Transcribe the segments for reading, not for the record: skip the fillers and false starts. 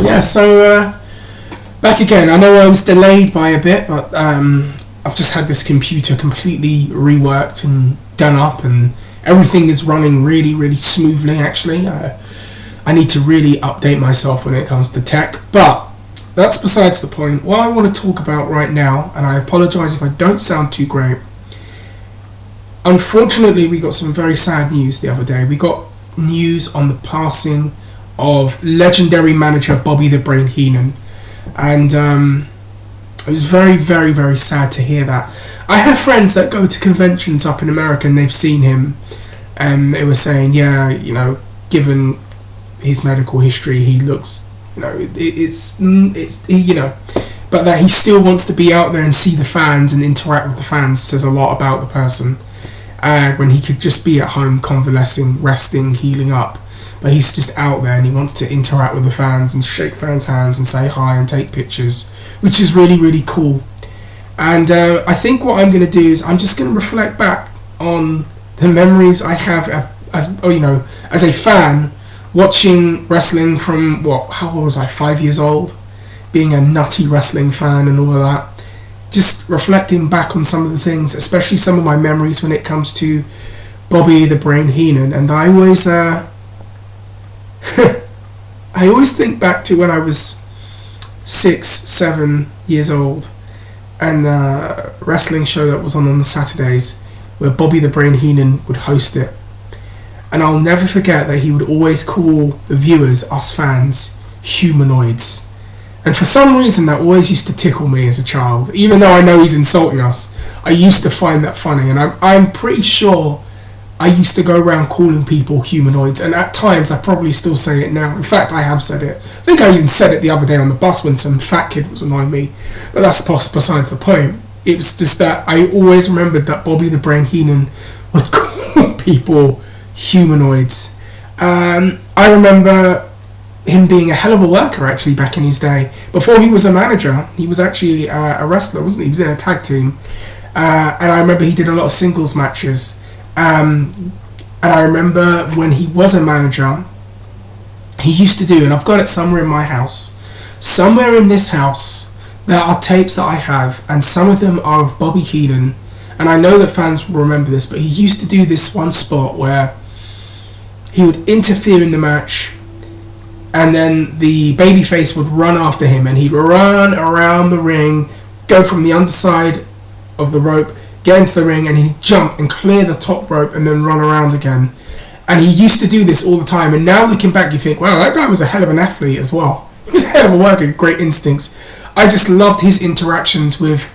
Yeah, so back again. I know I was delayed by a bit, but I've just had this computer completely reworked and done up, and everything is running really, really smoothly. Actually, I need to really update myself when it comes to tech, but that's besides the point. What I want to talk about right now, and I apologise if I don't sound too great. Unfortunately, we got some very sad news the other day. We got news on the passing of legendary manager Bobby the Brain Heenan, and it was very, very, very sad to hear that. I have friends that go to conventions up in America and they've seen him, and they were saying, yeah, given his medical history, he looks, it's but that he still wants to be out there and see the fans and interact with the fans says a lot about the person. When he could just be at home convalescing, resting, healing up. But he's just out there and he wants to interact with the fans and shake fans' hands and say hi and take pictures, which is really, really cool. And I think what I'm going to do is I'm just going to reflect back on the memories I have as a fan watching wrestling from, how old was I, 5 years old? Being a nutty wrestling fan and all of that. Just reflecting back on some of the things, especially some of my memories when it comes to Bobby the Brain Heenan. And I always I always think back to when I was 6, 7 years old, and the wrestling show that was on the Saturdays where Bobby the Brain Heenan would host it. And I'll never forget that he would always call the viewers, us fans, humanoids. And for some reason that always used to tickle me as a child. Even though I know he's insulting us, I used to find that funny. And I'm pretty sure I used to go around calling people humanoids. And at times I probably still say it now. In fact, I have said it. I think I even said it the other day on the bus when some fat kid was annoying me. But that's besides the point. It was just that I always remembered that Bobby the Brain Heenan would call people humanoids. I remember him being a hell of a worker actually back in his day. Before he was a manager, he was actually a wrestler, wasn't he? He was in a tag team. And I remember he did a lot of singles matches. And I remember when he was a manager, he used to do, and I've got it somewhere in my house, somewhere in this house, there are tapes that I have, and some of them are of Bobby Heenan. And I know that fans will remember this, but he used to do this one spot where he would interfere in the match, and then the babyface would run after him, and he'd run around the ring, go from the underside of the rope, get into the ring, and he'd jump and clear the top rope and then run around again. And he used to do this all the time. And now looking back, you think, wow, that guy was a hell of an athlete as well. He was a hell of a worker, great instincts. I just loved his interactions with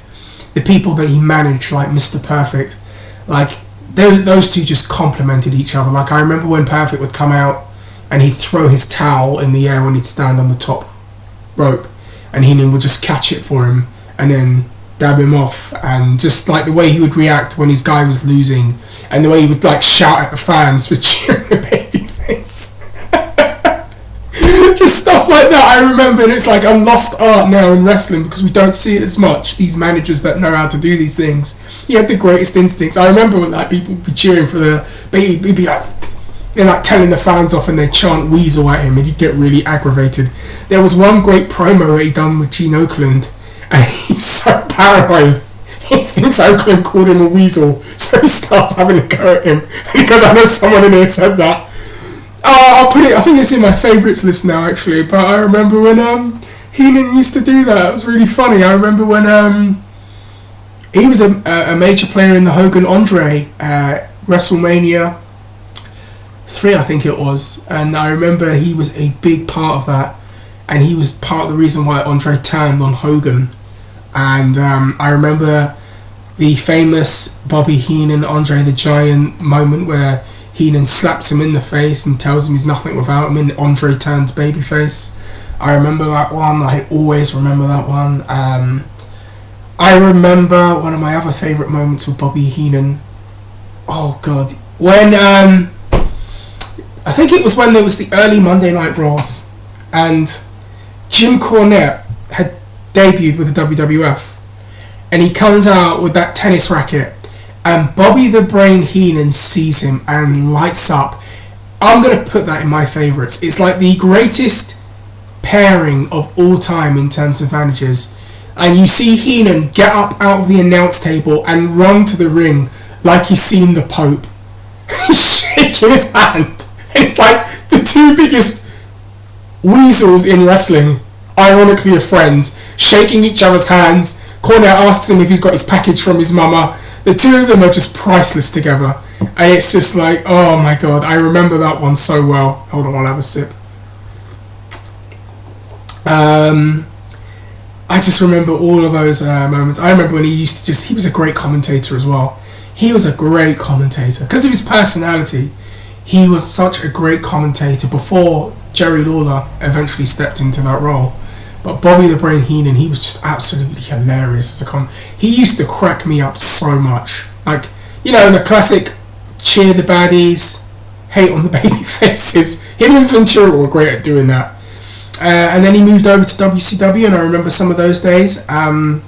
the people that he managed, like Mr. Perfect. Like, those two just complemented each other. Like, I remember when Perfect would come out and he'd throw his towel in the air when he'd stand on the top rope, and Heenan would just catch it for him and then dab him off. And just like the way he would react when his guy was losing, and the way he would like shout at the fans for cheering the babyface. Just stuff like that I remember, and it's like a lost art now in wrestling because we don't see it as much, these managers that know how to do these things. He had the greatest instincts. I remember when like people would be cheering for the baby, he'd be like, they're like telling the fans off and they chant Weasel at him, and he'd get really aggravated. There was one great promo that he done with Gene Oakland, and he's so paranoid. He thinks Oakland called him a weasel, so he starts having a go at him. And he goes, I know someone in here said that. I'll put it, I think it's in my favourites list now actually, but I remember when Heenan used to do that. It was really funny. I remember when he was a major player in the Hogan Andre WrestleMania 3, I think it was, and I remember he was a big part of that, and he was part of the reason why Andre turned on Hogan. And I remember the famous Bobby Heenan Andre the Giant moment where Heenan slaps him in the face and tells him he's nothing without him, and Andre turns babyface. I remember that one. I always remember that one. I remember one of my other favourite moments with Bobby Heenan. Oh God, when I think it was when there was the early Monday Night Raws, and Jim Cornette had debuted with the WWF, and he comes out with that tennis racket, and Bobby the Brain Heenan sees him and lights up. I'm going to put that in my favourites. It's like the greatest pairing of all time in terms of managers. And you see Heenan get up out of the announce table and run to the ring like he's seen the Pope. He's shaking his hand. And it's like the two biggest weasels in wrestling, ironically, are friends, shaking each other's hands. Cornette asks him if he's got his package from his mama. The two of them are just priceless together. And it's just like, oh my god, I remember that one so well. Hold on, I'll have a sip. I just remember all of those moments. I remember when he was a great commentator as well. He was a great commentator. Because of his personality, he was such a great commentator before Jerry Lawler eventually stepped into that role. But Bobby the Brain Heenan, he was just absolutely hilarious as a He used to crack me up so much. Like, you know, the classic cheer the baddies, hate on the baby faces. Him and Ventura were great at doing that. And then he moved over to WCW, and I remember some of those days. The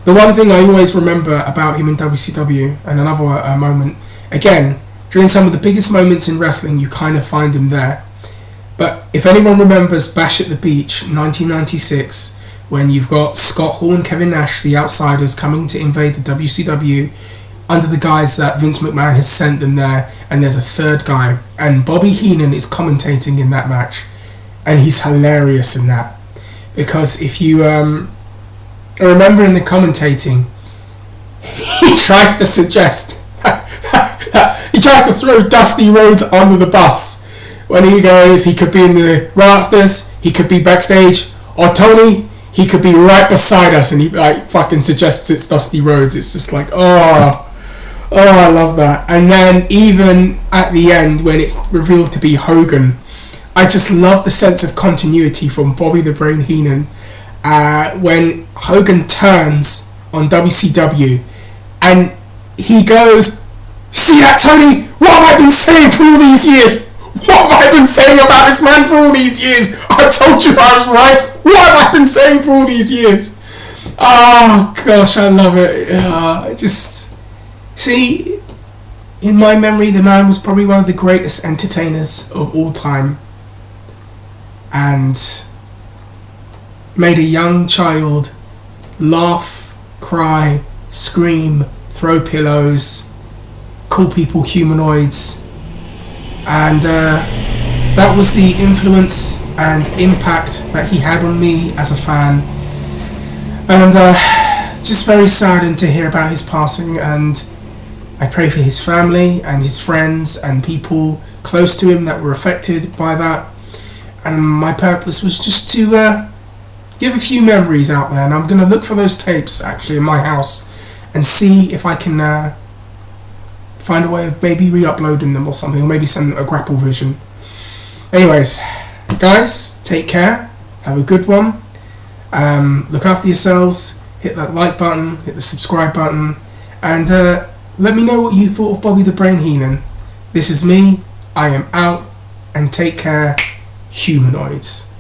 one thing I always remember about him in WCW, and another moment, again, during some of the biggest moments in wrestling, you kind of find him there. But if anyone remembers Bash at the Beach, 1996, when you've got Scott Hall and Kevin Nash, the outsiders, coming to invade the WCW under the guise that Vince McMahon has sent them there, and there's a third guy, and Bobby Heenan is commentating in that match, and he's hilarious in that, because if you remember in the commentating, he tries to suggest he tries to throw Dusty Rhodes under the bus when he goes, he could be in the rafters, he could be backstage, or Tony, he could be right beside us, and he like fucking suggests it's Dusty Rhodes. It's just like, oh, I love that. And then even at the end when it's revealed to be Hogan, I just love the sense of continuity from Bobby the Brain Heenan when Hogan turns on WCW and he goes, "See that, Tony? What have I been saying for all these years? What have I been saying about this man for all these years? I told you I was right. What have I been saying for all these years?" Oh gosh, I love it. I just see, in my memory, the man was probably one of the greatest entertainers of all time, and made a young child laugh, cry, scream, throw pillows, call people humanoids, and that was the influence and impact that he had on me as a fan. And just very saddened to hear about his passing, and I pray for his family and his friends and people close to him that were affected by that. And my purpose was just to give a few memories out there, and I'm going to look for those tapes actually in my house and see if I can find a way of maybe re-uploading them or something, or maybe send a Grapple Vision. Anyways, guys, take care, have a good one, look after yourselves, hit that like button, hit the subscribe button, and let me know what you thought of Bobby the Brain Heenan. This is me, I am out, and take care, humanoids.